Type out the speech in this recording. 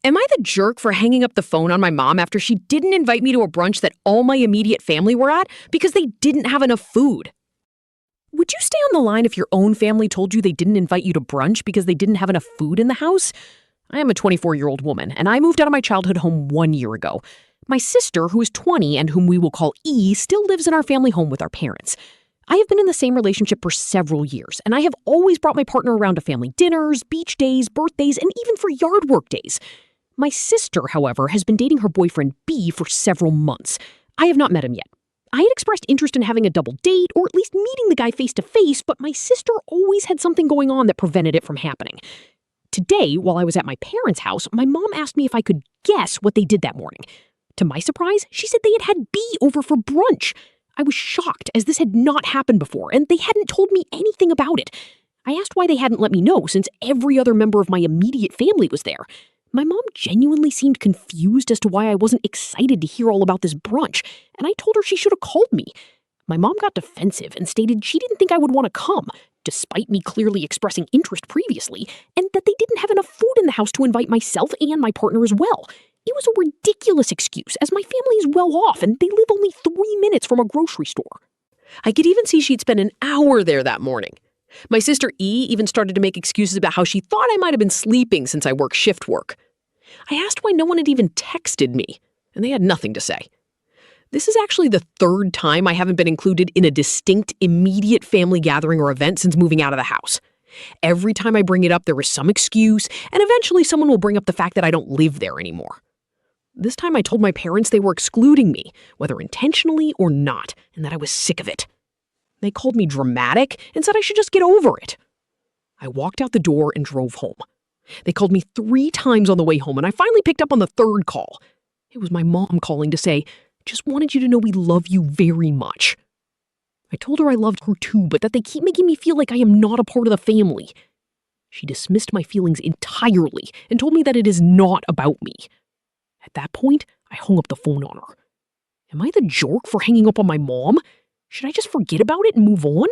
Am I the jerk for hanging up the phone on my mom after she didn't invite me to a brunch that all my immediate family were at because they didn't have enough food? Would you stay on the line if your own family told you they didn't invite you to brunch because they didn't have enough food in the house? I am a 24-year-old woman, and I moved out of my childhood home 1 year ago. My sister, who is 20 and whom we will call E, still lives in our family home with our parents. I have been in the same relationship for several years, and I have always brought my partner around to family dinners, beach days, birthdays, and even for yard work days. My sister, however, has been dating her boyfriend B for several months. I have not met him yet. I had expressed interest in having a double date, or at least meeting the guy face to face, but my sister always had something going on that prevented it from happening. Today, while I was at my parents' house, my mom asked me if I could guess what they did that morning. To my surprise, she said they had had B over for brunch. I was shocked, as this had not happened before, and they hadn't told me anything about it. I asked why they hadn't let me know, since every other member of my immediate family was there. My mom genuinely seemed confused as to why I wasn't excited to hear all about this brunch, and I told her she should have called me. My mom got defensive and stated she didn't think I would want to come, despite me clearly expressing interest previously, and that they didn't have enough food in the house to invite myself and my partner as well. It was a ridiculous excuse, as my family is well off and they live only 3 minutes from a grocery store. I could even see she'd spent an hour there that morning. My sister E even started to make excuses about how she thought I might have been sleeping since I work shift work. I asked why no one had even texted me, and they had nothing to say. This is actually the third time I haven't been included in a distinct, immediate family gathering or event since moving out of the house. Every time I bring it up, there is some excuse, and eventually someone will bring up the fact that I don't live there anymore. This time I told my parents they were excluding me, whether intentionally or not, and that I was sick of it. They called me dramatic and said I should just get over it. I walked out the door and drove home. They called me 3 times on the way home, and I finally picked up on the third call. It was my mom calling to say, "Just wanted you to know we love you very much." I told her I loved her too, but that they keep making me feel like I am not a part of the family. She dismissed my feelings entirely and told me that it is not about me. At that point, I hung up the phone on her. Am I the jerk for hanging up on my mom? Should I just forget about it and move on?